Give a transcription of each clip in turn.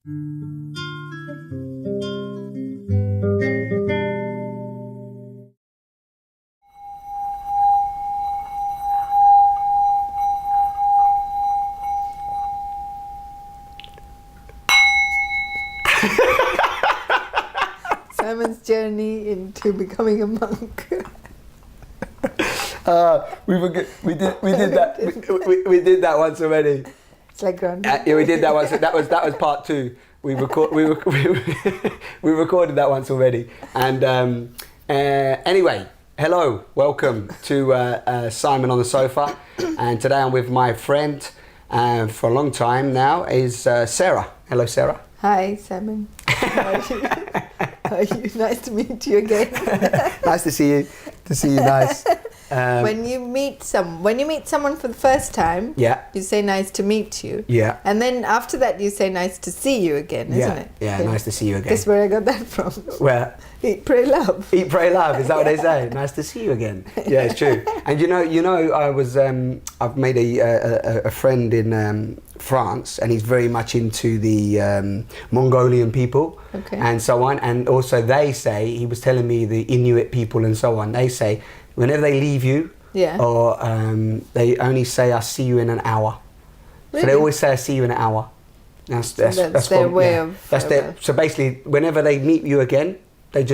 Simon's journey into becoming a monk. We did that once already. It's like ground. Yeah, we did that once. That was part 2. We recorded that once already. And anyway, hello, welcome to Simon on the Sofa. And today I'm with my friend for a long time now is Sarah. Hello, Sarah. Hi, Simon. How are you? How are you? Nice to meet you again. Nice to see you. Nice. When you meet someone for the first time, yeah, you say nice to meet you. Yeah. And then after that you say nice to see you again, isn't it? Yeah, nice to see you again. Guess where I got that from? Where? Eat, pray, love. Eat, pray, love. Is that what they say? Nice to see you again. Yeah, it's true. And you know, I've made a friend in France, and he's very much into the Mongolian people, and so on. And also they say, he was telling me, the Inuit people and so on, they say whenever they leave you, or they only say, I'll see you in an hour. Really? So they always say, I'll see you in an hour. That's their way of... So basically, whenever they meet you again, they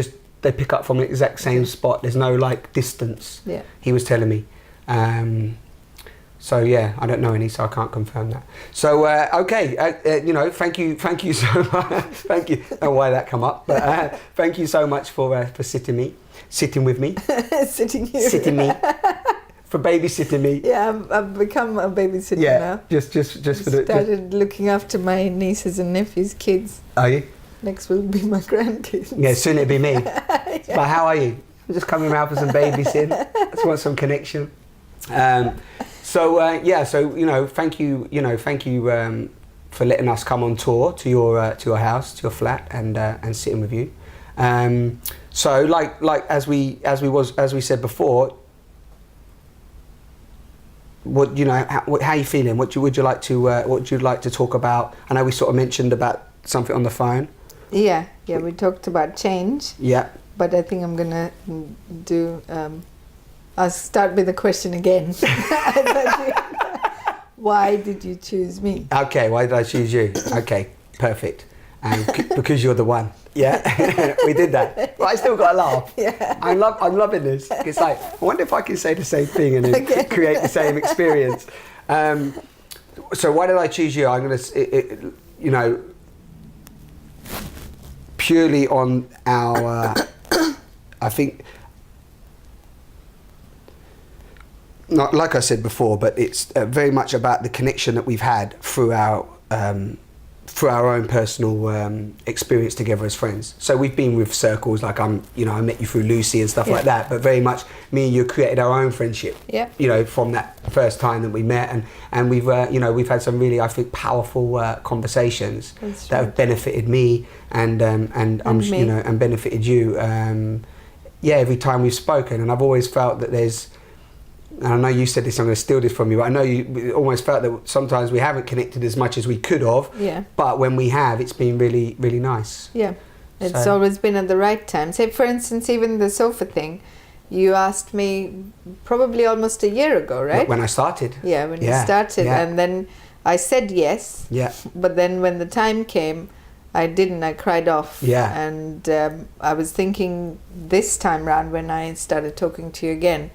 pick up from the exact same spot. There's no like distance. Yeah. He was telling me. So yeah, I don't know any, so I can't confirm that. So okay, you know, thank you so much. Thank you. I don't know why that come up, but thank you so much for sitting with me, sitting here, for babysitting me. Yeah, I've become a babysitter now. Just for the... Started looking after my nieces and nephews' kids. Are you? Next will be my grandkids. Yeah, soon it'll be me. Yeah. But how are you? I'm just coming around for some babysitting. I just want some connection. So you know, thank you for letting us come on tour to your house, to your flat, and sitting with you. So like as we said before, what, you know, how are you feeling? What would you like to talk about? I know we sort of mentioned about something on the phone. Yeah, we talked about change. Yeah. But I think I'm gonna do. I'll start with the question again. Why did you choose me? Okay, why did I choose you? Okay, perfect. And because you're the one. Yeah, we did that. But I still got to laugh. Yeah. I'm loving this. It's like, I wonder if I can say the same thing and then create the same experience. So why did I choose you? I'm going to, you know, purely on our, I think, not like I said before, but it's very much about the connection that we've had through our own personal experience together as friends. So we've been with circles, like I met you through Lucy and stuff like that, but very much me and you created our own friendship. Yeah. You know, from that first time that we met, and we've we've had some really, I think, powerful conversations that have benefited me and you know, and benefited you. Every time we've spoken, and I've always felt that there's. And I know you said this, I'm going to steal this from you, but I know you almost felt that sometimes we haven't connected as much as we could have. Yeah. But when we have, it's been really, really nice. Yeah. It's always been at the right time. Say, for instance, even the sofa thing, you asked me probably almost a year ago, right? When I started. Yeah, when you started. Yeah. And then I said yes. Yeah. But then when the time came, I didn't. I cried off. Yeah. And I was thinking this time round when I started talking to you again,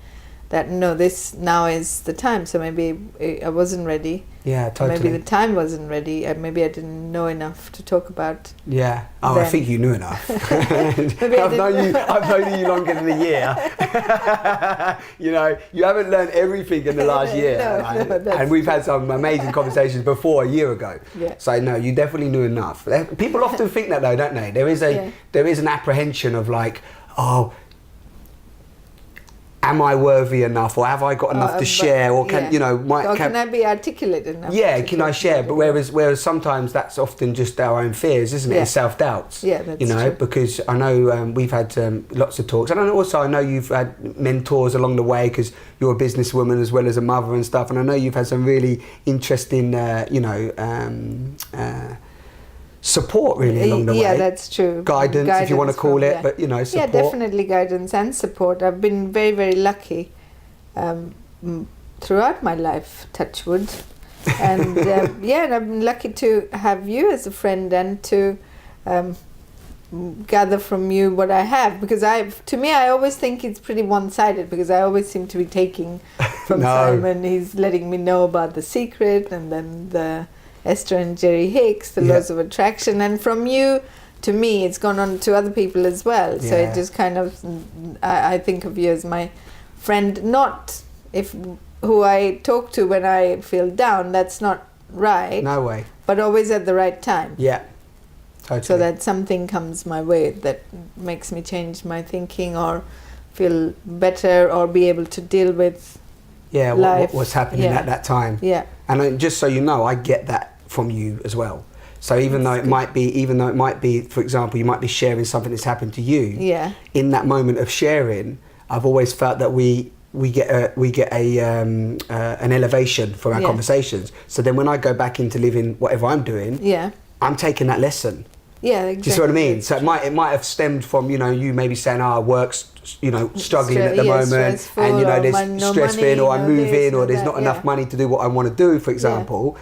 that no, this now is the time. So maybe I wasn't ready. Yeah, totally. Maybe the time wasn't ready. Maybe I didn't know enough to talk about. Yeah. Oh, then. I think you knew enough. I've known you longer than a year. You know, you haven't learned everything in the last year. No, and we've had some amazing conversations before a year ago. Yeah. So no, you definitely knew enough. People often think that though, don't they? There is an apprehension of like, oh, am I worthy enough, or have I got enough to share, or can can I be articulate enough? Yeah, can I share? But whereas sometimes that's often just our own fears, isn't it? And self-doubts. Yeah, that's true. Because I know we've had lots of talks, and also I know you've had mentors along the way because you're a businesswoman as well as a mother and stuff, and I know you've had some really interesting, support really along the way. Yeah, that's true. Guidance, if you want to call it, but support. Yeah, definitely guidance and support. I've been very, very lucky throughout my life, touch wood. And and I've been lucky to have you as a friend and to gather from you what I have, because to me I always think it's pretty one-sided, because I always seem to be taking from Simon. He's letting me know about The Secret, and then the Esther and Jerry Hicks, the laws of attraction, and from you to me it's gone on to other people as well. So it just kind of, I think of you as my friend, not who I talk to when I feel down. That's not right. No way. But always at the right time. Yeah. Totally. So that something comes my way that makes me change my thinking or feel better or be able to deal with life. What's happening at that time. Yeah. And just so you know, I get that from you as well. So even though it might be, for example, you might be sharing something that's happened to you. Yeah. In that moment of sharing, I've always felt that we get an elevation from our conversations. So then when I go back into living whatever I'm doing, I'm taking that lesson. Yeah, exactly. Do you see what I mean? So it might have stemmed from you maybe saying, work's struggling at the moment, and there's stressing, or I'm moving, or there's not enough money to do what I want to do, for example.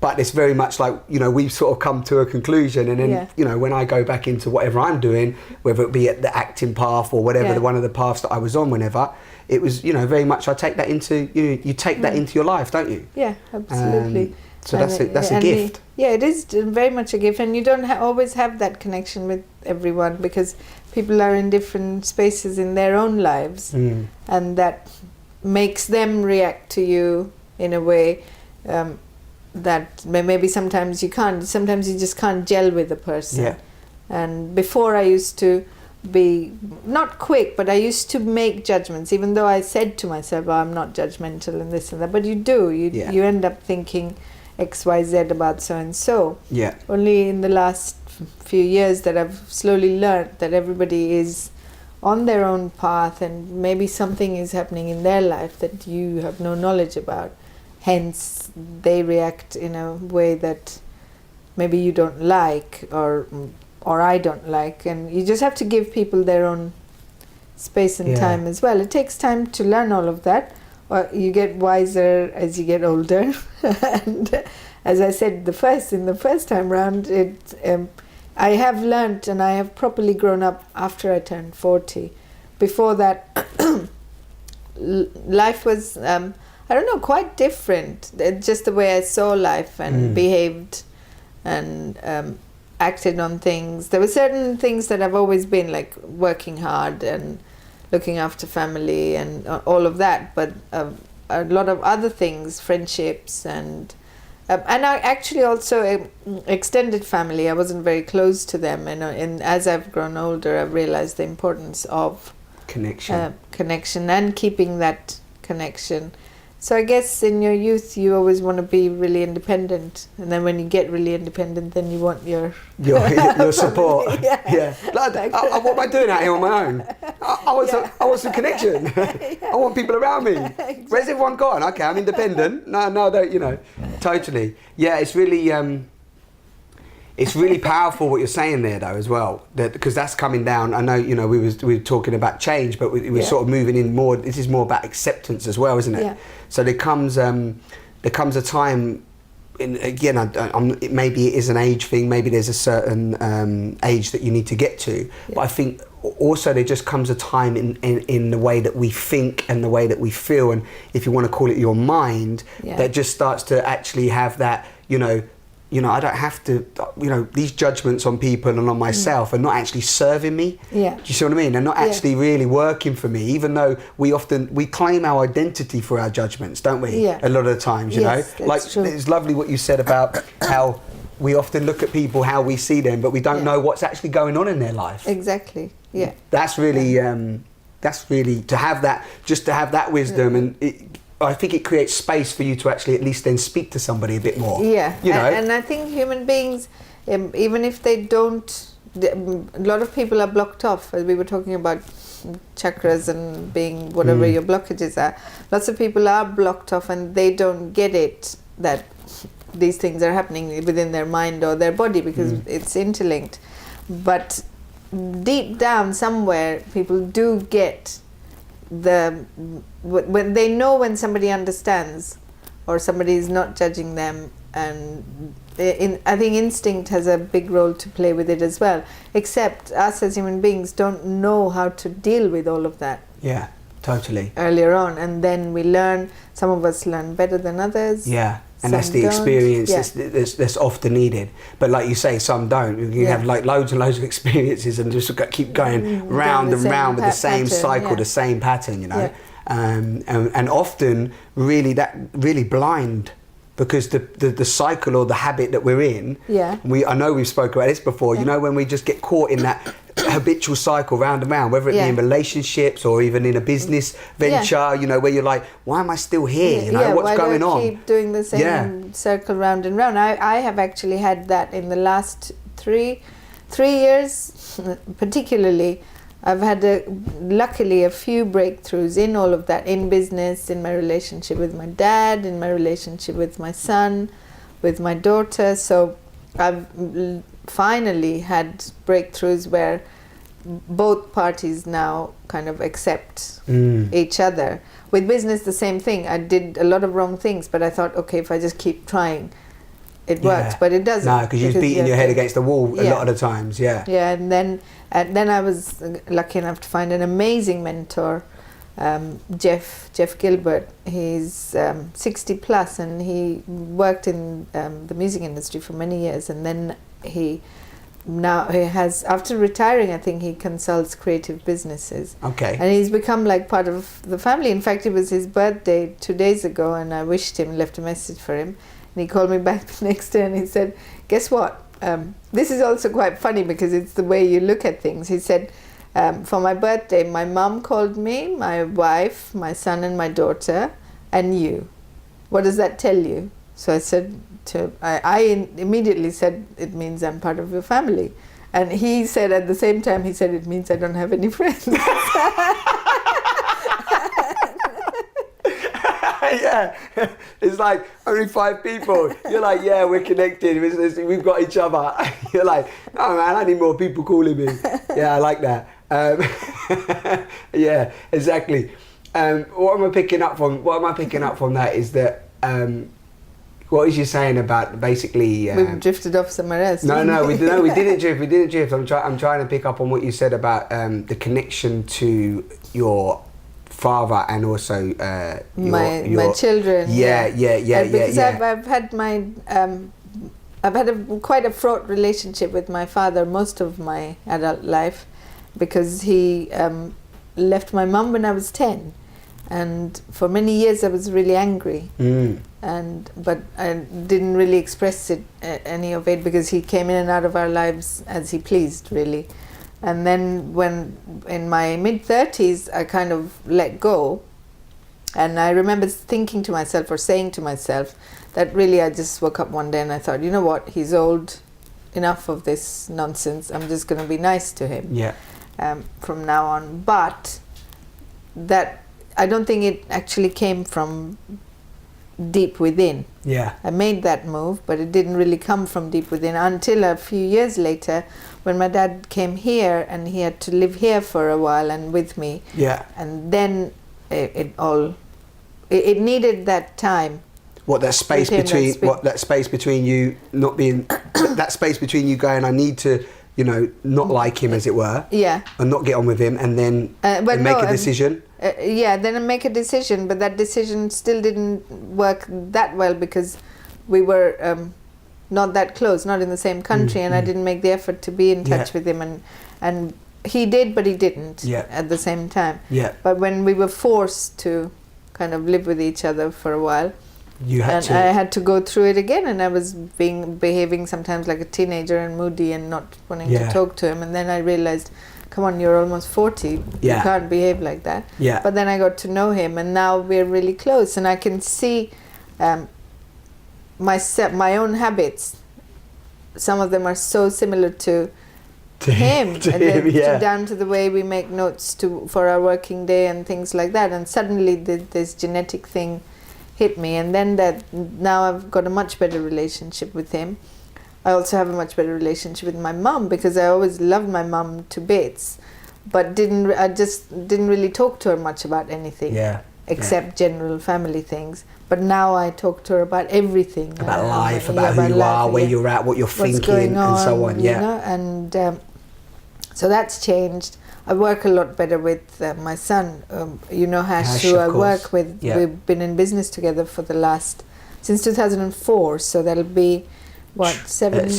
But it's very much like we've sort of come to a conclusion, and then when I go back into whatever I'm doing, whether it be at the acting path or whatever, one of the paths that I was on, whenever it was, very much I take that into you take that into your life, don't you? Yeah, absolutely. So that's a gift. It is very much a gift, and you don't always have that connection with everyone, because people are in different spaces in their own lives, and that makes them react to you in a way that maybe sometimes you can't. Sometimes you just can't gel with a person. Yeah. And before I used to be not quick, but I used to make judgments, even though I said to myself, I'm not judgmental and this and that. But you do. You end up thinking XYZ about so and so. Yeah. Only in the last few years that I've slowly learned that everybody is on their own path, and maybe something is happening in their life that you have no knowledge about. Hence, they react in a way that maybe you don't like, or I don't like, and you just have to give people their own space and time as well. It takes time to learn all of that. You get wiser as you get older, and as I said, the first time round, I have learnt and I have properly grown up after I turned 40. Before that, life was quite different. Just the way I saw life and behaved and acted on things. There were certain things that I've always been, like working hard and looking after family and all of that, but a lot of other things, friendships and I actually also extended family. I wasn't very close to them, and as I've grown older, I've realized the importance of connection and keeping that connection. So I guess in your youth you always want to be really independent, and then when you get really independent, then you want your support. What am I doing out here on my own? I want some connection. I want people around me. Exactly. Where's everyone gone? Okay, I'm independent. No, don't totally. Yeah, it's really powerful what you're saying there, though, as well, because that's coming down. I know, we were talking about change, but we're sort of moving in more. This is more about acceptance as well, isn't it? Yeah. So there comes a time. Maybe it is an age thing. Maybe there's a certain age that you need to get to. Yeah. But I think also there just comes a time in the way that we think and the way that we feel, and if you want to call it your mind, that just starts to actually have that. I don't have to, these judgments on people and on myself are not actually serving me. Yeah. Do you see what I mean? They're not actually really working for me, even though we claim our identity for our judgments, don't we? Yeah. A lot of the times, you know? Like, true. It's lovely what you said about how we often look at people, how we see them, but we don't know what's actually going on in their life. Exactly, yeah. That's really, to have that wisdom, and I think it creates space for you to actually at least then speak to somebody a bit more. Yeah, and I think human beings, even if they don't, a lot of people are blocked off, as we were talking about chakras and being whatever your blockages are. Lots of people are blocked off and they don't get it, that these things are happening within their mind or their body, because it's interlinked. But deep down somewhere, people do get when they know when somebody understands or somebody is not judging them, and I think instinct has a big role to play with it as well, except us as human beings don't know how to deal with all of that. Yeah, totally. Earlier on, and then we learn, some of us learn better than others. Yeah. And that's some the experience don't. that's often needed. But like you say, some don't. You have like loads and loads of experiences and just keep going round and round with the same cycle, the same pattern, you know. Yeah. And often really blind, because the cycle or the habit that we're in, I know we've spoken about this before, you know, when we just get caught in that habitual cycle round and round, whether it be in relationships or even in a business venture, you know, where you're like, why am I still here? You know, what's going on? Why do I keep doing the same circle round and round? I have actually had that in the last three years, particularly. I've had luckily a few breakthroughs in all of that, in business, in my relationship with my dad, in my relationship with my son, with my daughter. So I've finally had breakthroughs where both parties now kind of accept each other. With business, the same thing. I did a lot of wrong things, but I thought, okay, if I just keep trying, it works. But it doesn't. No, because you're beating your head against the wall a lot of the times. Yeah, and then I was lucky enough to find an amazing mentor, Jeff Gilbert. He's 60 plus, and he worked in the music industry for many years, and then he has, after retiring, I think he consults creative businesses. Okay. And he's become like part of the family. In fact, it was his birthday 2 days ago, and I wished him, left a message for him, and he called me back the next day and he said, guess what? This is also quite funny because it's the way you look at things. He said, for my birthday, my mum called me, my wife, my son and my daughter, and you. What does that tell you? So I said, I immediately said, it means I'm part of your family. And he said at the same time, he said, it means I don't have any friends. Yeah, it's like only 5 people. You're like, yeah, we're connected. We've got each other. You're like, oh man, I need more people calling me. Yeah, I like that. Yeah, exactly. What am I picking up from that is that what was you saying about basically? We've drifted off somewhere else. We didn't drift. We didn't drift. I'm trying to pick up on what you said about the connection to your father and also my children. Because I've had quite a fraught relationship with my father most of my adult life, because he left my mum when I was 10, and for many years I was really angry, but I didn't really express any of it, because he came in and out of our lives as he pleased, really. And then when in my mid-30s I kind of let go, and I remember thinking to myself, or saying to myself, that really I just woke up one day and I thought, you know what, he's old, enough of this nonsense, I'm just going to be nice to him from now on. But that, I don't think it actually came from deep within. I made that move, but it didn't really come from deep within until a few years later, when my dad came here and he had to live here for a while and with me. And then it needed that time. That space between you not being that space between you going, I need to, you know, not like him, as it were, and not get on with him, and then make a decision. Then I make a decision, but that decision still didn't work that well, because we were not that close, not in the same country, and I didn't make the effort to be in touch with him, and he did, but he didn't at the same time. But when we were forced to kind of live with each other for a while, I had to go through it again, and I was behaving sometimes like a teenager and moody and not wanting to talk to him, and then I realized, come on, you're almost 40, you can't behave like that. But then I got to know him, and now we're really close, and I can see my own habits. Some of them are so similar to him, down to the way we make notes for our working day and things like that, and suddenly this genetic thing hit me, and then that now I've got a much better relationship with him. I also have a much better relationship with my mum, because I always loved my mum to bits, but I just didn't really talk to her much about anything. Except general family things. But now I talk to her about everything. About life, about who you are, where you're at, what you're thinking, and so on. You know? And so that's changed. I work a lot better with my son. You know Hash, who I work with. Yeah. We've been in business together for since 2004. So that'll be, what, 7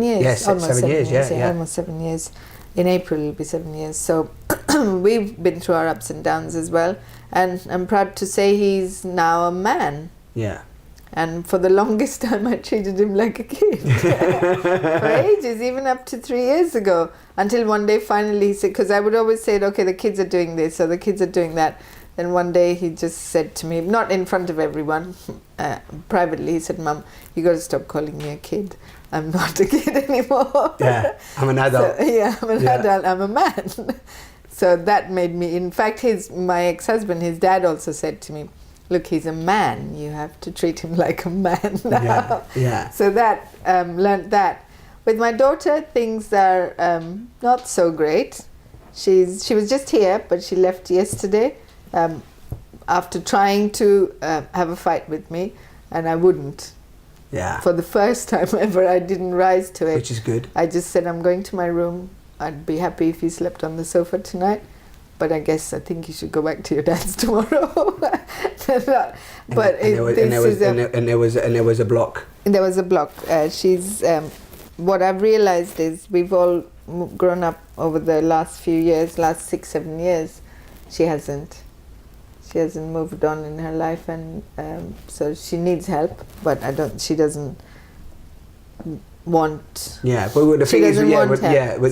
years? Yes, almost 7 years, yeah. Almost 7 years. In April it'll be 7 years. So we've been through our ups and downs as well. And I'm proud to say he's now a man. Yeah. And for the longest time I treated him like a kid. For ages, even up to 3 years ago. Until one day finally he said, because I would always say, okay, the kids are doing this or the kids are doing that. Then one day he just said to me, not in front of everyone, privately, he said, Mum, you got to stop calling me a kid. I'm not a kid anymore. Yeah, I'm an adult. So, yeah, I'm an adult, I'm a man. So that made me, in fact, my ex-husband, his dad also said to me, look, he's a man, you have to treat him like a man now. Yeah. So that, learned that. With my daughter, things are not so great. She was just here, but she left yesterday after trying to have a fight with me, and I wouldn't. Yeah. For the first time ever, I didn't rise to it. Which is good. I just said, I'm going to my room. I'd be happy if you slept on the sofa tonight, but I think you should go back to your dad's tomorrow. But there was a block. There was a block. What I've realized is we've all grown up over the last few years, last 6-7 years. She hasn't moved on in her life, and so she needs help. But she doesn't want. Yeah, but the thing is,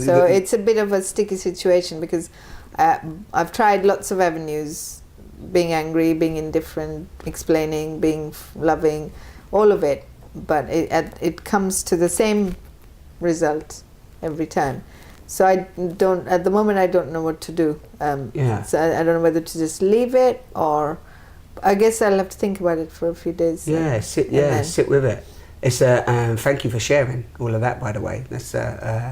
so it's a bit of a sticky situation, because I've tried lots of avenues, being angry, being indifferent, explaining, being loving, all of it, but it comes to the same result every time. So at the moment I don't know what to do. So I don't know whether to just leave it, or I guess I'll have to think about it for a few days. Sit with it. It's thank you for sharing all of that, by the way. That's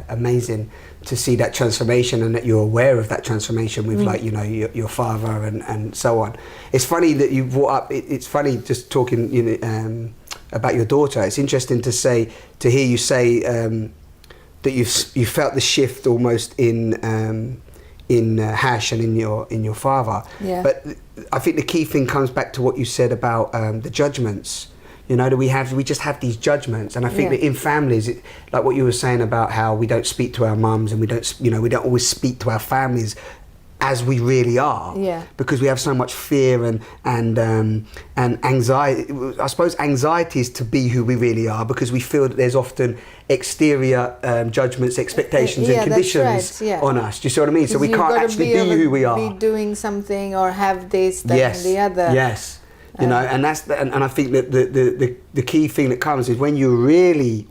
amazing to see that transformation, and that you're aware of that transformation with like, you know, your father and so on. It's funny that you brought up, it's funny just talking, you know, about your daughter. It's interesting to hear you say that you felt the shift almost in Hash and in your father. Yeah. But I think the key thing comes back to what you said about the judgments. You know, that we just have these judgments, and I think that in families, like what you were saying about how we don't speak to our mums, and we don't always speak to our families as we really are, because we have so much fear and anxiety. I suppose anxiety is to be who we really are, because we feel that there's often exterior judgments, expectations, and conditions on us. Do you see what I mean? So we can't actually be who we are. Be doing something or have this, that, and the other. Yes. You know, and I think that the key thing that comes is when you're really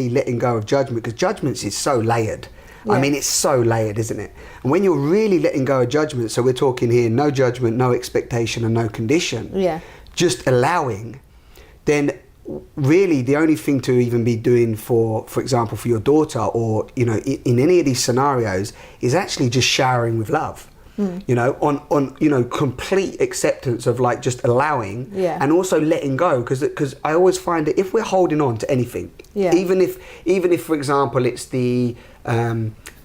letting go of judgment, because judgments is so layered. I mean, it's so layered, isn't it? And when you're really letting go of judgment, so we're talking here, no judgment, no expectation, and no condition. Yeah. Just allowing, then really the only thing to even be doing for example, for your daughter, or, you know, in any of these scenarios, is actually just showering with love. You know, on you know, complete acceptance of, like, just allowing, and also letting go, because I always find that if we're holding on to anything, even if for example it's the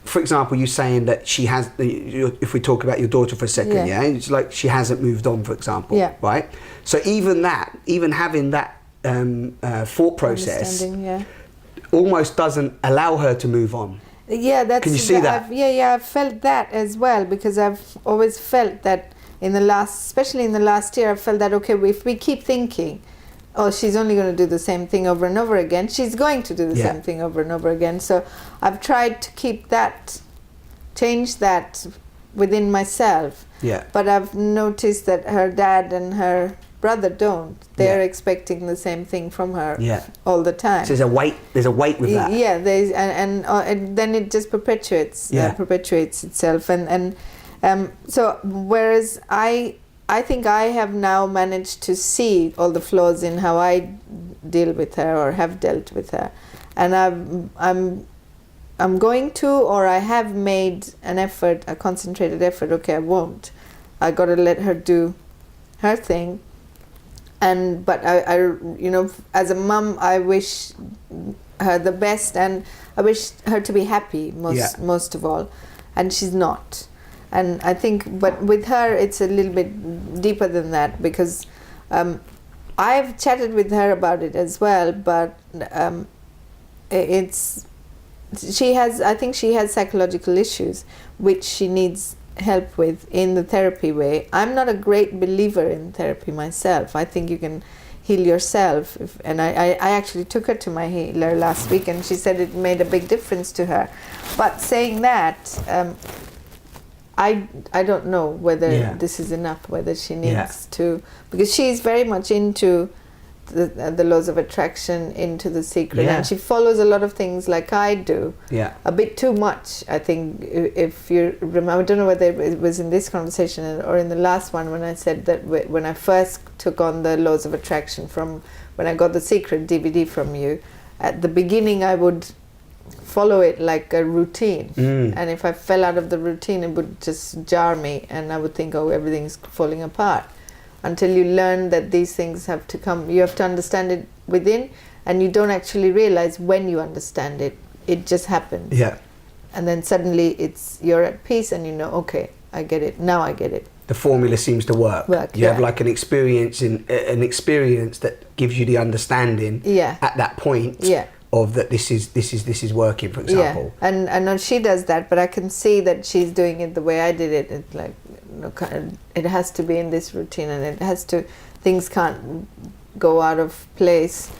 for example you saying that she has, if we talk about your daughter for a second, it's like she hasn't moved on, for example, right? So even having that thought process almost doesn't allow her to move on. Yeah, that's. Can you see that? I've felt that as well, because I've always felt that especially in the last year, I've felt that, okay, if we keep thinking, oh, she's only going to do the same thing over and over again, she's going to do the same thing over and over again. So I've tried to change that within myself. Yeah. But I've noticed that her dad and her brother don't. They're expecting the same thing from her all the time. So there's a weight with that. Yeah, and then it just perpetuates itself, and so whereas I I think I have now managed to see all the flaws in how I deal with her or have dealt with her, and I'm going to, or I have made an effort, a concentrated effort. Okay, I won't. I got to let her do her thing, but I you know, as a mum, I wish her the best, and I wish her to be happy most of all, and she's not. And I think, but with her, it's a little bit deeper than that, because I've chatted with her about it as well, but I think she has psychological issues, which she needs help with in the therapy way. I'm not a great believer in therapy myself. I think you can heal yourself, and I actually took her to my healer last week, and she said it made a big difference to her. But saying that, I don't know whether this is enough, whether she needs to, because she's very much into the laws of attraction, into The Secret, and she follows a lot of things like I do, a bit too much, I think. If you remember, I don't know whether it was in this conversation or in the last one, when I said that when I first took on the laws of attraction, from when I got The Secret DVD from you, at the beginning I would follow it like a routine, and if I fell out of the routine, it would just jar me, and I would think, oh, everything's falling apart, until you learn that these things have to come. You have to understand it within, and you don't actually realize when you understand it. It just happens. And then suddenly you're at peace, and you know, okay, I get it. Now I get it. The formula seems to work. You have like an experience that gives you the understanding at that point. Of that, this is working, for example. And I know she does that, but I can see that she's doing it the way I did it. It's like, you know, it has to be in this routine, and things can't go out of place.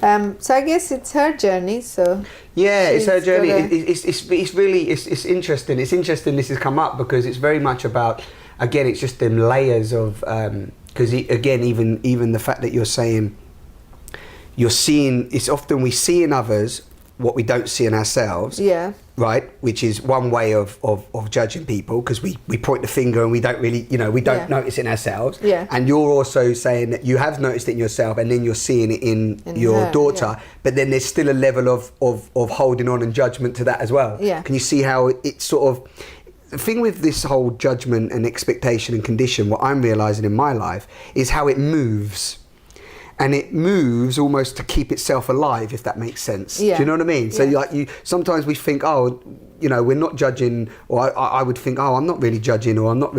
So I guess it's her journey. So it's her journey. It's really interesting. It's interesting this has come up, because it's very much about, again, it's just them layers of, because again, even the fact that you're saying, you're seeing, it's often we see in others what we don't see in ourselves. Right? Which is one way of judging people, because we point the finger and we don't really, you know, we don't notice it in ourselves. And you're also saying that you have noticed it in yourself, and then you're seeing it in your her, daughter, but then there's still a level of holding on and judgment to that as well. Can you see how it's sort of, the thing with this whole judgment and expectation and condition, what I'm realising in my life is how it moves. And it moves almost to keep itself alive, if that makes sense. Do you know what I mean? So sometimes we think, oh, you know, we're not judging, or I would think, oh, I'm not really judging, or I've not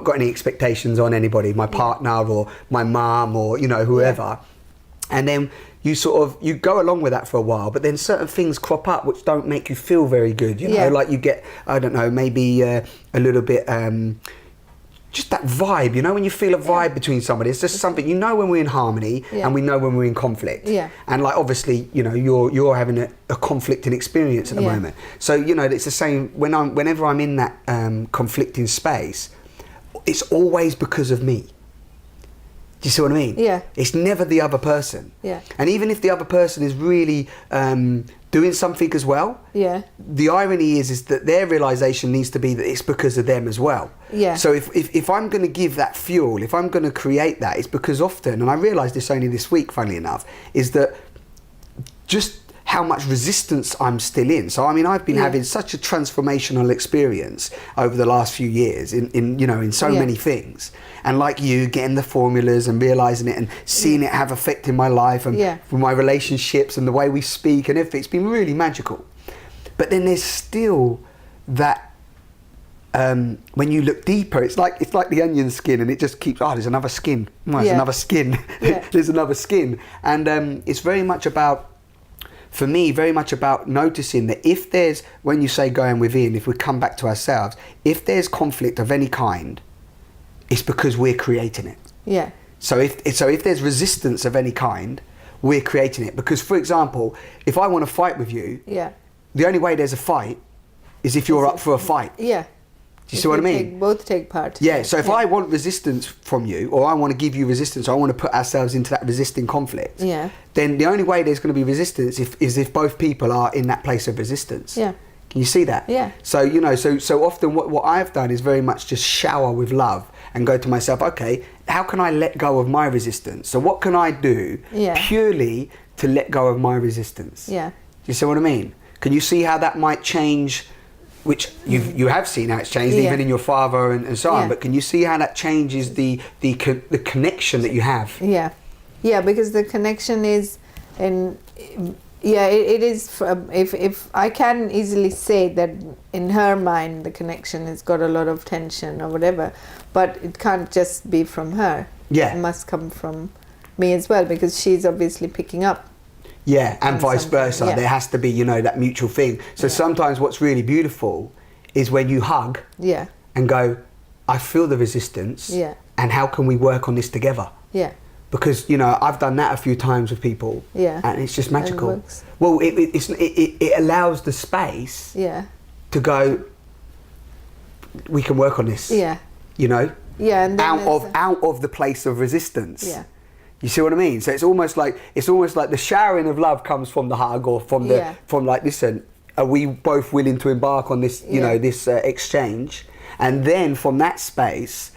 got any expectations on anybody, my partner or my mum, or, you know, whoever. And then you go along with that for a while, but then certain things crop up which don't make you feel very good, you know, like you get, I don't know, maybe a little bit, just that vibe, you know, when you feel a vibe between somebody, it's just something, you know, when we're in harmony, and we know when we're in conflict. And like, obviously, you know, you're having a conflicting experience at the moment. So, you know, it's the same whenever I'm in that conflicting space, it's always because of me. Do you see what I mean? It's never the other person. And even if the other person is really doing something as well, the irony is that their realization needs to be that it's because of them as well. So if I'm going to give that fuel, if I'm going to create that, it's because often, and I realized this only this week, funnily enough, is that just how much resistance I'm still in. So I mean, I've been having such a transformational experience over the last few years in so many things, and like you, getting the formulas and realizing it and seeing it have effect in my life and with my relationships and the way we speak and everything. It's been really magical. But then there's still that when you look deeper, it's like the onion skin, and it just keeps, there's another skin. There's another skin. There's another skin. And it's very much about, for me, very much about noticing that if there's, when you say going within, if we come back to ourselves, if there's conflict of any kind, it's because we're creating it. So if there's resistance of any kind, we're creating it. Because, for example, if I want to fight with you, the only way there's a fight is if you're up for a fight. Do you see what I mean? Both take part. So if I want resistance from you, or I want to give you resistance, or I want to put ourselves into that resisting conflict, then the only way there's going to be resistance is if both people are in that place of resistance. Can you see that? So, you know, so often what I've done is very much just shower with love and go to myself, okay, how can I let go of my resistance? So what can I do purely to let go of my resistance? Yeah. Do you see what I mean? Can you see how that might change, which you have seen how it's changed, even in your father and so on, but can you see how that changes the connection that you have? Yeah. Yeah, because the connection is it is, if I can easily say that in her mind the connection has got a lot of tension or whatever, but it can't just be from her. Yeah. It must come from me as well, because she's obviously picking up. Yeah, and vice versa. Yeah. There has to be, that mutual thing. So sometimes what's really beautiful is when you hug and go, I feel the resistance, and how can we work on this together? Yeah. Because, I've done that a few times with people, and it's just magical. And it works. Well, it allows the space to go, we can work on this. Yeah. Yeah, and out of the place of resistance. Yeah. You see what I mean? So it's almost like the showering of love comes from the hug, or from like, listen, are we both willing to embark on this, this exchange? And then from that space,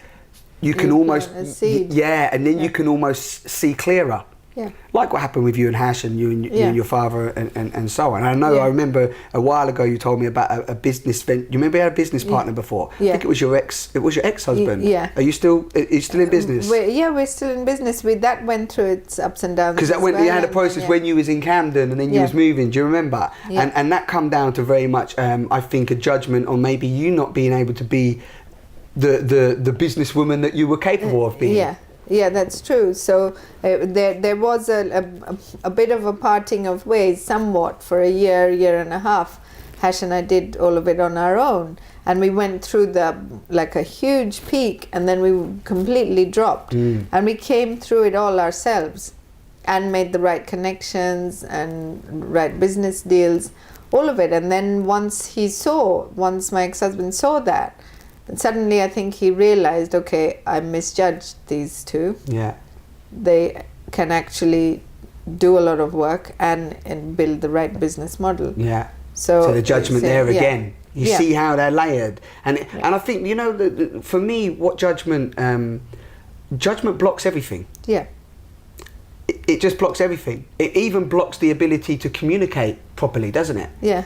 you can almost, and then you can almost see clearer. Yeah. Like what happened with you and Hash, and you and your father and so on. And I remember a while ago you told me about a business do you remember you had a business partner before? I think it was your ex-husband. Yeah. Are you still in business? We're still in business. That went through its ups and downs. Because you had a process when you was in Camden and then you was moving, do you remember? Yeah. And that come down to very much I think a judgment on maybe you not being able to be the businesswoman that you were capable of being. Yeah, that's true. So there was a bit of a parting of ways, somewhat, for a year and a half. Hash and I did all of it on our own, and we went through a huge peak, and then we completely dropped, and we came through it all ourselves, and made the right connections and right business deals, all of it. And then once my ex-husband saw that, and suddenly I think he realized, okay, I misjudged these two. Yeah. They can actually do a lot of work and build the right businment model. Yeah. So the judgment there again. You see how they're layered. And I think, for me, what judgment blocks everything. Yeah. It just blocks everything. It even blocks the ability to communicate properly, doesn't it? Yeah.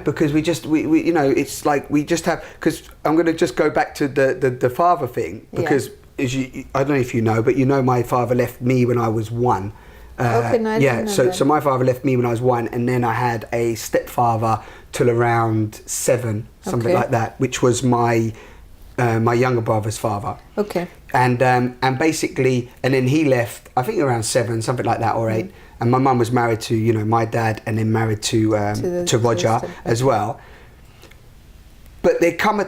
Because we it's like we just have, because I'm going to just go back to the father thing, because I don't know if you know, but my father left me when I was 1. So my father left me when I was 1, and then I had a stepfather till around 7, something like that, which was my younger brother's father. Okay. And basically, and then he left, I think around 7, something like that, or 8. And my mum was married to, my dad, and then married to Roger as well. But there come a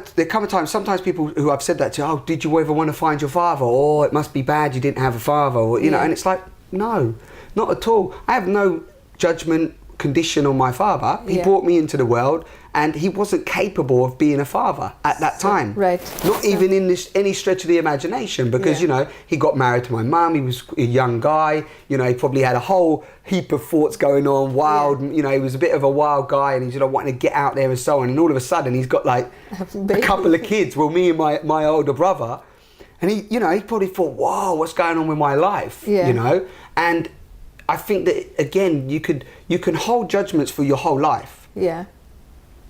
time, sometimes people who I've said that to, oh, did you ever want to find your father? Or it must be bad you didn't have a father, or, and it's like, no, not at all. I have no judgment condition on my father. He brought me into the world, and he wasn't capable of being a father at that time. Right. Not even in any stretch of the imagination, because, he got married to my mum, he was a young guy, he probably had a whole heap of thoughts going on, wild, he was a bit of a wild guy, and he's wanting to get out there and so on, and all of a sudden he's got like a couple of kids, me and my older brother, and he probably thought, whoa, what's going on with my life, and I think that, again, you can hold judgments for your whole life. Yeah.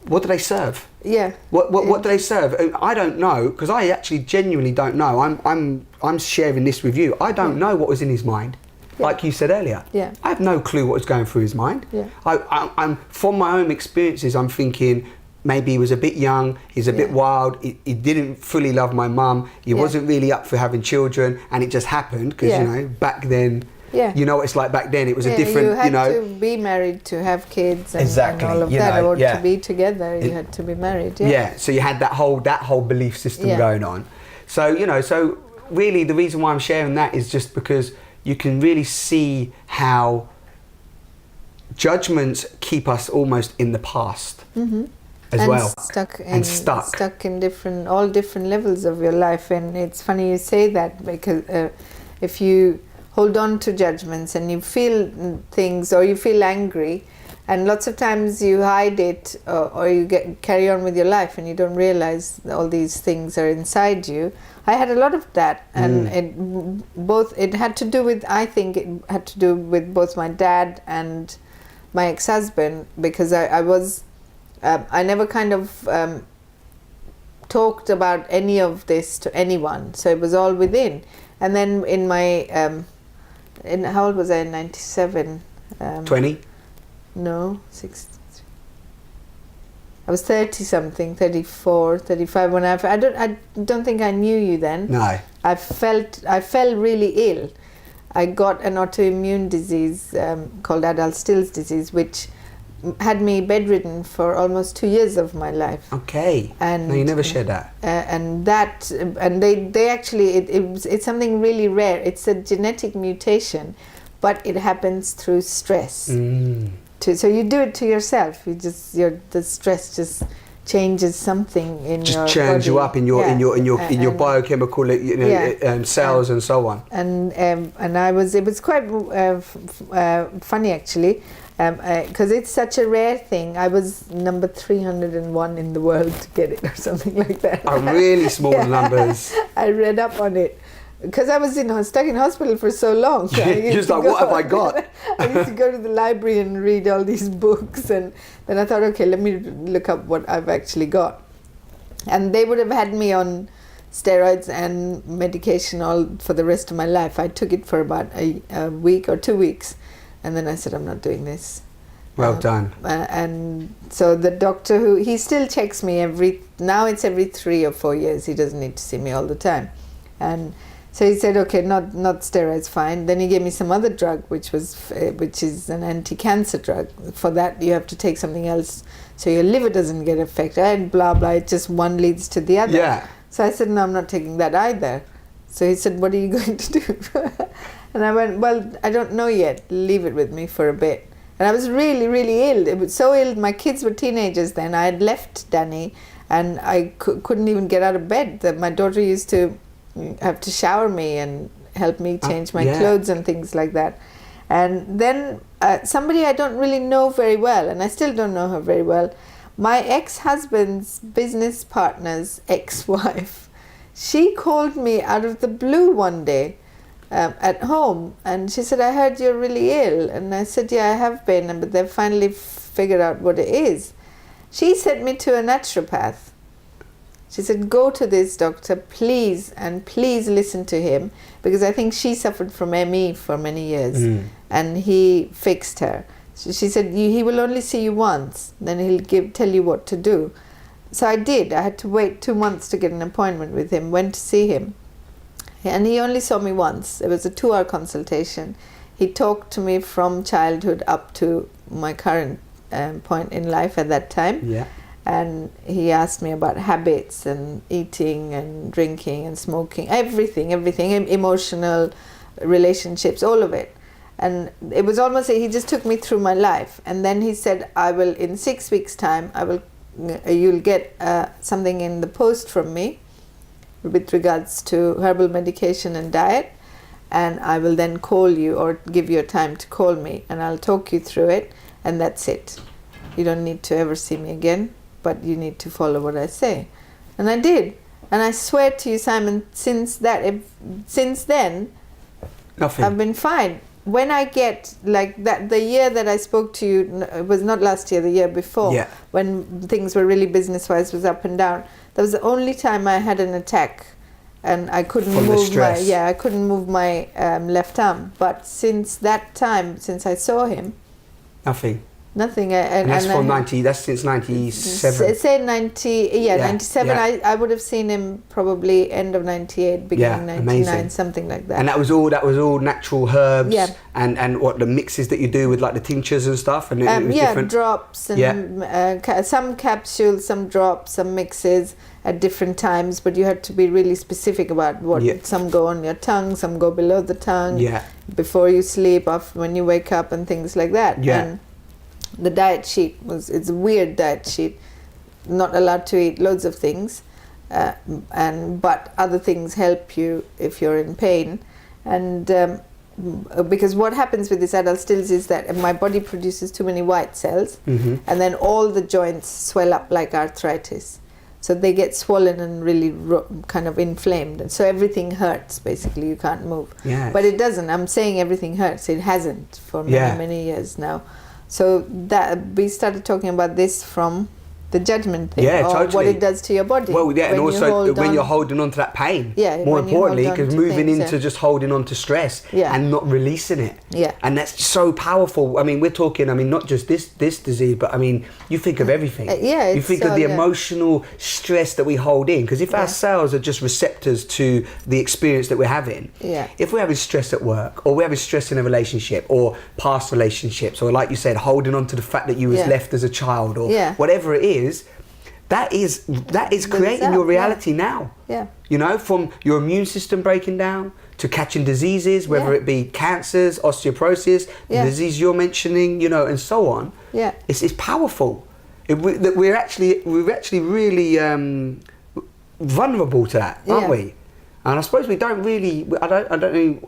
What do they serve? Yeah. What do they serve? I don't know, because I actually genuinely don't know. I'm sharing this with you. I don't know what was in his mind. Yeah. Like you said earlier. Yeah. I have no clue what was going through his mind. Yeah. I'm from my own experiences, I'm thinking maybe he was a bit young, he's a bit wild, he didn't fully love my mum, he wasn't really up for having children, and it just happened because back then. Yeah. What it's like back then. It was a different, you had to be married to have kids and all of that, or to be together, you had to be married. Yeah. Yeah. So you had that whole belief system going on. So, so really the reason why I'm sharing that is just because you can really see how judgments keep us almost in the past as well. Stuck in all different levels of your life. And it's funny you say that, because if you hold on to judgments and you feel things, or you feel angry, And lots of times you hide it, or you carry on with your life and you don't realize all these things are inside you. I had a lot of that, and it had to do with, I think it had to do with both my dad and my ex-husband, because I never kind of talked about any of this to anyone, so it was all within. And then in my how old was I in 97? 20? No, 6. I was 30 something, 34, 35 when I don't think I knew you then. No. I fell really ill. I got an autoimmune disease called adult Still's disease, which had me bedridden for almost 2 years of my life. Okay. And no, you never shared that. And they actually, it's something really rare. It's a genetic mutation, but it happens through stress. So you do it to yourself. The stress just changes something in your just churns body. you up in your biochemical cells and so on. And it was quite funny actually, because it's such a rare thing. I was number 301 in the world to get it or something like that. Are really small numbers. I read up on it. Because I was stuck in hospital for so long. Just like, what have I got? I used to go to the library and read all these books, and then I thought, okay, let me look up what I've actually got. And they would have had me on steroids and medication all for the rest of my life. I took it for about a week or 2 weeks, and then I said, I'm not doing this. Well done. And so the doctor, he still checks me now it's every 3 or 4 years. He doesn't need to see me all the time. And so he said, okay, not steroids, fine. Then he gave me some other drug, which is an anti-cancer drug. For that, you have to take something else so your liver doesn't get affected, and blah, blah. It just one leads to the other. Yeah. So I said, no, I'm not taking that either. So he said, what are you going to do? And I went, well, I don't know yet. Leave it with me for a bit. And I was really, really ill. It was so ill. My kids were teenagers then. I had left Danny, and I couldn't even get out of bed. My daughter used to have to shower me and help me change my clothes and things like that. And then somebody I don't really know very well, and I still don't know her very well, my ex-husband's business partner's ex-wife, she called me out of the blue one day at home, and she said, I heard you're really ill. And I said, yeah, I have been, but they've finally figured out what it is. She sent me to a naturopath. She said, go to this doctor, please, and please listen to him, because I think she suffered from ME for many years, and he fixed her. So she said, he will only see you once, then he'll tell you what to do. So I did. I had to wait 2 months to get an appointment with him, went to see him. And he only saw me once. It was a 2-hour consultation. He talked to me from childhood up to my current point in life at that time. Yeah. And he asked me about habits and eating and drinking and smoking, everything, emotional relationships, all of it. And it was almost he just took me through my life. And then he said, in 6 weeks' time, you'll get something in the post from me with regards to herbal medication and diet. And I will then call you or give you a time to call me, and I'll talk you through it. And that's it. You don't need to ever see me again, but you need to follow what I say. And I did. And I swear to you, Simon, since then, nothing. I've been fine. When I get like that, the year that I spoke to you, it was not last year, the year before, when things were really business-wise, was up and down. That was the only time I had an attack, and I couldn't move my left arm. But since that time, since I saw him, nothing. And that's from 90. That's since 97. Say 90. Yeah, 97. Yeah. I would have seen him probably end of 98, beginning 99, amazing. Something like that. And that was all natural herbs. And what the mixes that you do with like the tinctures and stuff. And it was different. Drops and some capsules, some drops, some mixes at different times. But you had to be really specific about what. Some go on your tongue, some go below the tongue. Before you sleep, after when you wake up, and things like that. And the diet sheet it's a weird diet sheet. Not allowed to eat loads of things, but other things help you if you're in pain. And because what happens with these adult stills is that my body produces too many white cells, and then all the joints swell up like arthritis. So they get swollen and really kind of inflamed. And so everything hurts, basically. You can't move. Yes. But it doesn't. I'm saying everything hurts. It hasn't for many, many years now. So that we started talking about this from the judgment thing, or totally. what it does to your body. Well, yeah, and also when you're holding on to that pain. Yeah, more importantly, because moving things, into just holding on to stress and not releasing it. Yeah. And that's so powerful. I mean, we're talking, I mean, not just this disease, but I mean, you think of everything. You think of the emotional stress that we hold in. Because if our cells are just receptors to the experience that we're having, if we're having stress at work, or we're having stress in a relationship, or past relationships, or like you said, holding on to the fact that you was left as a child, or whatever it is, that is creating your reality now. Yeah. You know, from your immune system breaking down to catching diseases, whether it be cancers, osteoporosis, the disease you're mentioning, you know, and so on. Yeah. It's powerful. We're actually really vulnerable to that, aren't we? And I suppose we don't really. I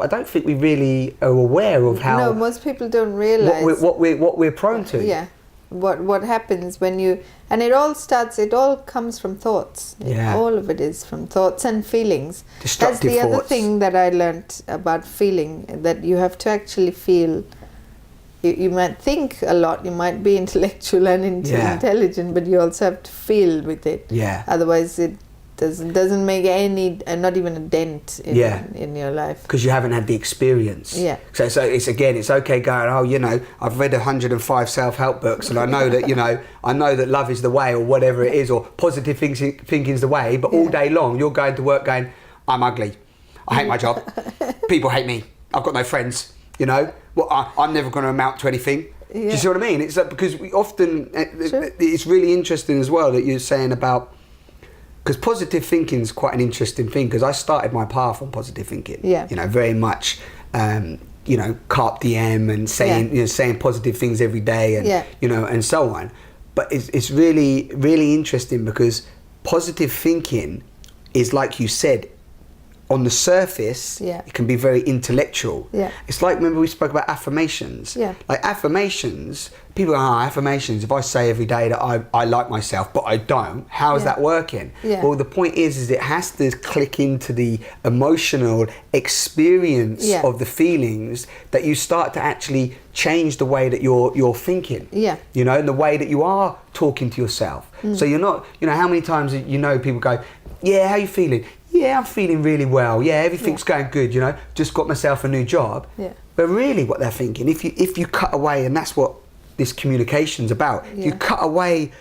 don't think we really are aware of how. No, most people don't realize what we're prone to. Yeah. What happens when you, and it all comes from thoughts. All of it is from thoughts and feelings. Destructive That's the thoughts. other thing that I learnt about feeling, that you have to actually feel. You might think a lot, you might be intellectual and intelligent, but you also have to feel with it. Otherwise it doesn't make any, not even a dent in your life, because you haven't had the experience. So it's okay going, oh, you know, I've read 105 self-help books and I know that, you know, I know that love is the way, or whatever it is, or positive thinking is the way, but all day long you're going to work going, I'm ugly, I hate my job, people hate me, I've got no friends, you know, well, I'm never going to amount to anything. Do you see what I mean? It's like, because we often it's really interesting as well that you're saying about, because positive thinking is quite an interesting thing, because I started my path on positive thinking. You know, very much, you know, carpe diem and saying, you know, saying positive things every day, and you know, and so on. But it's really, really interesting, because positive thinking is, like you said, on the surface, it can be very intellectual. It's like, remember we spoke about affirmations. Like affirmations, people go, affirmations, if I say every day that I like myself, but I don't, how is that working? Well, the point is it has to click into the emotional experience of the feelings, that you start to actually change the way that you're thinking. You know, and the way that you are talking to yourself. So you're not, you know, how many times, you know, people go, yeah, how you feeling? Yeah, I'm feeling really well. Yeah, everything's going good, you know, just got myself a new job. But really what they're thinking, if you cut away, and that's what this communication's about, you cut away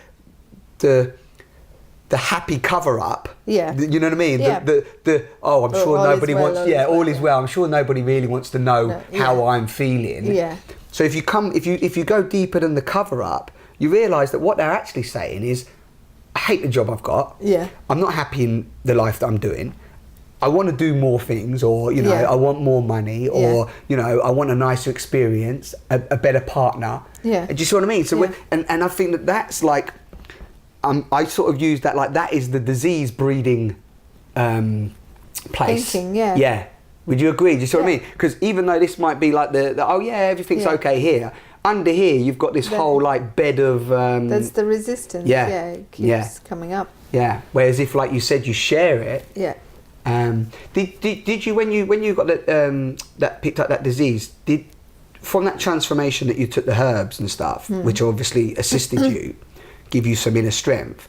the happy cover up. You know what I mean? The I'm sure nobody wants, all is well. I'm sure nobody really wants to know how I'm feeling. So if you go deeper than the cover up, you realise that what they're actually saying is, I hate the job I've got. I'm not happy in the life that I'm doing. I want to do more things, or, you know, I want more money, or, you know, I want a nicer experience, a better partner. Do you see what I mean? So and I think that's like, I sort of use that, like, that is the disease breeding place. Thinking, Would you agree? Do you see what I mean? Because even though this might be like the oh yeah, everything's okay here, under here you've got this whole like bed of that's the resistance. It keeps coming up. Whereas if, like you said, you share it. Did you when you got that picked up that disease, from that transformation that you took the herbs and stuff, which obviously assisted you, give you some inner strength.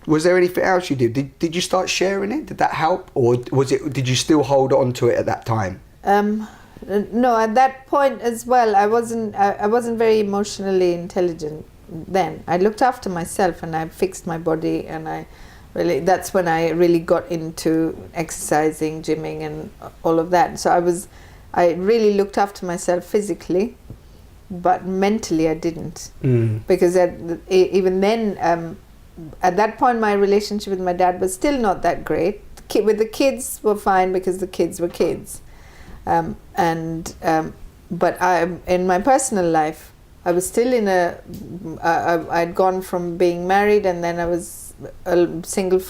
Was there anything else you did? Did you start sharing it? Did that help, or did you still hold on to it at that time? No, at that point as well, I wasn't very emotionally intelligent then. I looked after myself and I fixed my body, and that's when I really got into exercising, gymming and all of that. So I really looked after myself physically, but mentally I didn't. Because even then, at that point my relationship with my dad was still not that great. With the kids were fine, because the kids were kids. But in my personal life, I was still in I'd gone from being married, and then I was single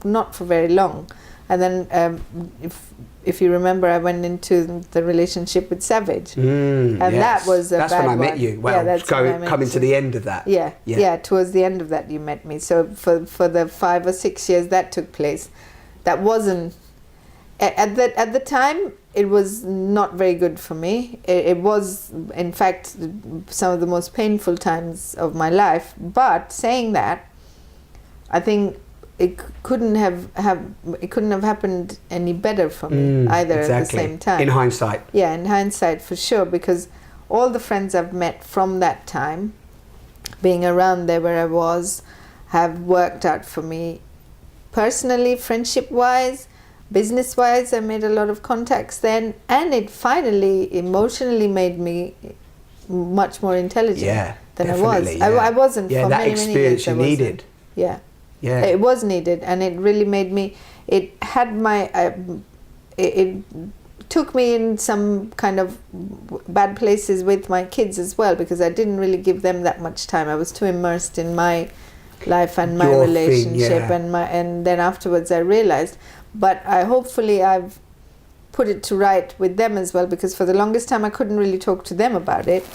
not for very long, and then if you remember, I went into the relationship with Savage, and yes. that was that's bad when I met one. you. Well, that's when I met coming you. to the end of that. Yeah, towards the end of that you met me. So for the 5 or 6 years that took place, that wasn't at the time. It was not very good for me. It was, in fact, some of the most painful times of my life. But saying that, I think it couldn't have happened any better for me either. Exactly. At the same time. In hindsight. Yeah, in hindsight for sure, because all the friends I've met from that time, being around there where I was, have worked out for me personally, friendship-wise, business-wise. I made a lot of contacts then, and it finally emotionally made me much more intelligent than I was. Yeah. I wasn't for that many, experience many years. you needed. Yeah. Yeah. It was needed, and it really made me. It had my. It took me in some kind of bad places with my kids as well, because I didn't really give them that much time. I was too immersed in my life and my relationship, and then afterwards I realized. But hopefully I've put it to right with them as well, because for the longest time I couldn't really talk to them about it,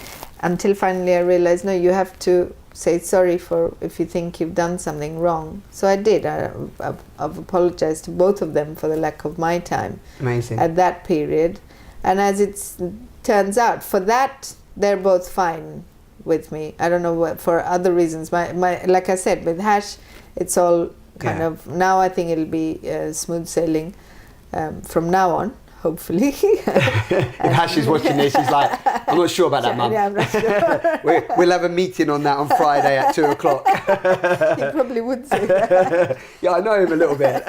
until finally I realized, no, you have to say sorry for if you think you've done something wrong. So I did. I've apologized to both of them for the lack of my time. Amazing. At that period. And as it turns out, for that, they're both fine with me. I don't know what, for other reasons. My like I said, with Hash, it's all kind of, now I think it'll be smooth sailing from now on, hopefully. If Hash is watching this, he's like, I'm not sure about that, Mum. Yeah, I'm not sure. We'll have a meeting on that on Friday at 2 o'clock. He probably would say that. Yeah, I know him a little bit.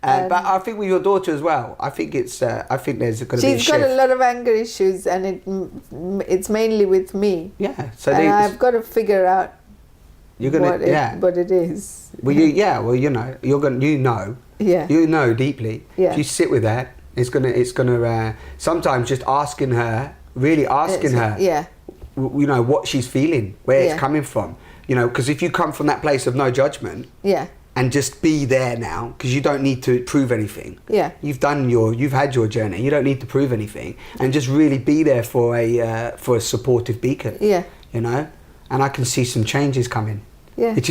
But I think with your daughter as well, I think it's. I think there's going to be a shift. She's got a lot of anger issues, and it's mainly with me. Yeah, so and I've got to figure out what it is. Well, you know, you know deeply. Yeah. If you sit with that, it's gonna. Sometimes just asking her, really asking her. Yeah. You know what she's feeling, where it's coming from. You know, because if you come from that place of no judgment. Yeah. And just be there now, because you don't need to prove anything. Yeah. You've had your journey. You don't need to prove anything, and just really be there for a supportive beacon. Yeah. You know, and I can see some changes coming. Yeah. Which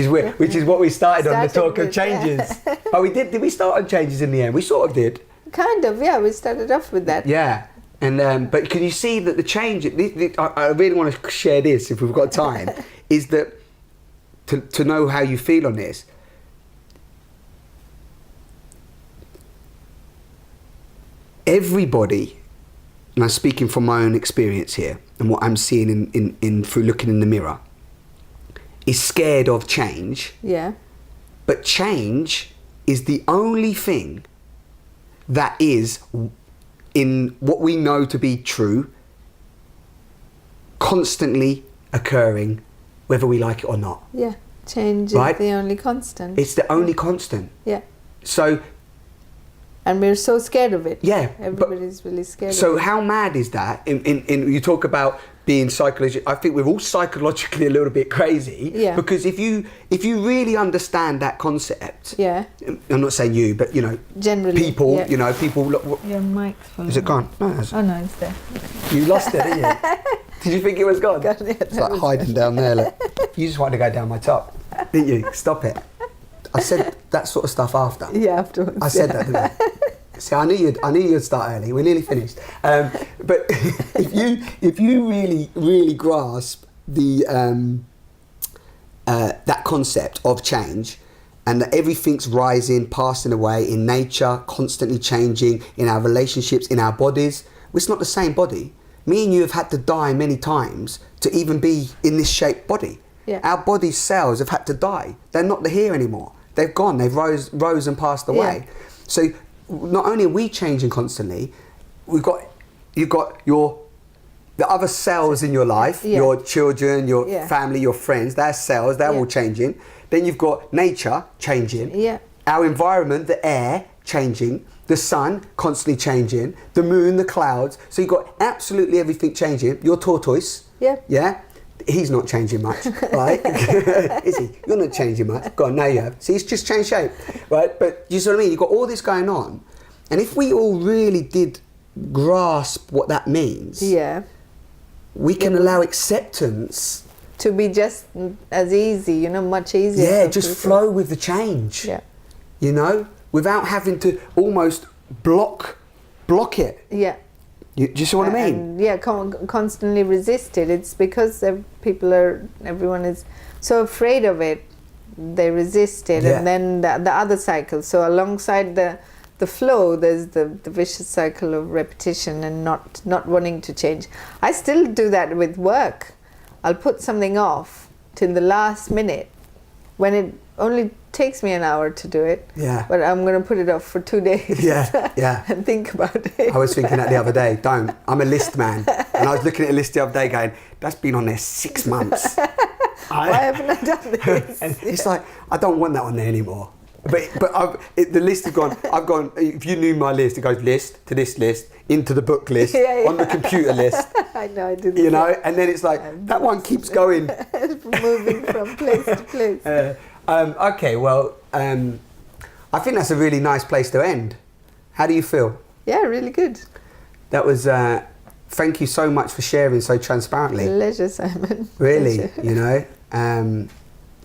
is what we started on, the talk of changes. Yeah. Oh, we did. Did we start on changes in the end? We sort of did. Kind of. Yeah. We started off with that. Yeah. And but can you see that the change? I really want to share this if we've got time. Is that to know how you feel on this. Everybody, and I'm speaking from my own experience here and what I'm seeing in through looking in the mirror, is scared of change. Yeah. But change is the only thing that is, in what we know to be true, constantly occurring, whether we like it or not. Yeah. Change is the only constant. It's the only constant. Yeah. So. And we're so scared of it. Yeah. Everybody's really scared of it. So how mad is that? In you talk about being psychologically, I think we're all psychologically a little bit crazy. Yeah. Because if you really understand that concept. Yeah. I'm not saying you, but you know. Generally. People, yeah. You know, people. Your mic's full. Is it gone? No. Oh no, it's there. You lost it, didn't you? Did you think it was gone? It's like hiding down there. Look. You just wanted to go down my top, didn't you? Stop it. I said that sort of stuff after. Yeah, afterwards. I said that, didn't I? See, I knew you'd start early. We're nearly finished. But if you really grasp the that concept of change, and that everything's rising, passing away in nature, constantly changing in our relationships, in our bodies, it's not the same body. Me and you have had to die many times to even be in this shaped body. Yeah. Our body's cells have had to die. They're not here anymore. They've gone. They've rose and passed away. Yeah. So not only are we changing constantly, you've got the other cells in your life, your children, your family, your friends, their cells, they're all changing. Then you've got nature changing. Yeah. Our environment, the air changing, the sun constantly changing, the moon, the clouds. So you've got absolutely everything changing. Your tortoise. Yeah. Yeah. He's not changing much, right? Is he? You're not changing much. Go on, now you have. See, it's just changed shape, right? But you see what I mean? You've got all this going on. And if we all really did grasp what that means, Yeah. we can allow acceptance To be just as easy, you know, much easier. yeah, for just people. flow with the change. Yeah. You know, without having to almost block it. Yeah. Do you see what I mean? And yeah, constantly resist it. It's because everyone is so afraid of it, they resist it. Yeah. And then the other cycle. So alongside the flow, there's the vicious cycle of repetition and not wanting to change. I still do that with work. I'll put something off till the last minute when it only takes me an hour to do it. Yeah. But I'm going to put it off for 2 days. Yeah, yeah. And think about it. I was thinking that the other day. I'm a list man, and I was looking at a list the other day, going, "That's been on there 6 months." Why haven't I done this? And it's like I don't want that on there anymore. But the list has gone. I've gone. If you knew my list, it goes list to this list into the book list on the computer list. I know, I do. You know, and then it's like that one keeps going, moving from place to place. Okay, well, I think that's a really nice place to end. How do you feel? Yeah, really good. That was. Thank you so much for sharing so transparently. Pleasure, Simon. Really, Pleasure. you know,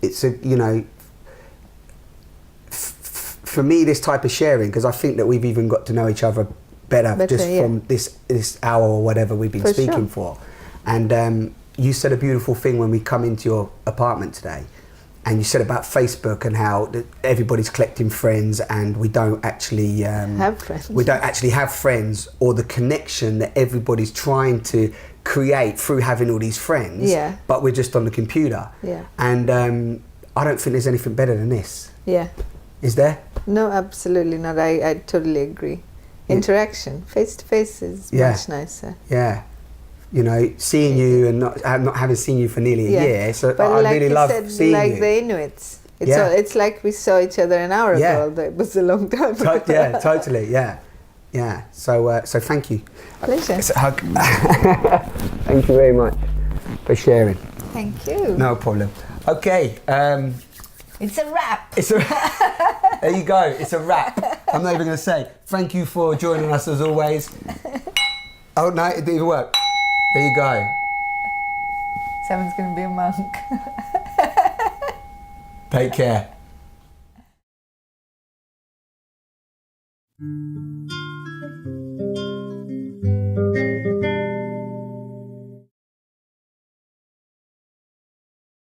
it's for me, this type of sharing, because I think that we've even got to know each other better just yeah. from this hour or whatever we've been For speaking sure. for. And you said a beautiful thing when we come into your apartment today, and you said about Facebook and how everybody's collecting friends, and we don't actually have friends. We don't actually have friends, or the connection that everybody's trying to create through having all these friends. Yeah. But we're just on the computer. Yeah. And I don't think there's anything better than this. Yeah. Is there? No, absolutely not. I totally agree. Interaction, face to face is much nicer. Yeah. You know, seeing you and not having seen you for nearly a year, so but I like really you love said, seeing like you. the Inuits. It's like we saw each other an hour Yeah. ago. That was a long time ago. Yeah, totally. Yeah, yeah. So thank you. Pleasure. It's a hug. Thank you very much for sharing. Thank you. No problem. Okay. It's a wrap. There you go. It's a wrap. I'm not even going to say thank you for joining us as always. Oh no, it didn't even work. There you go. Someone's going to be a monk. Take care.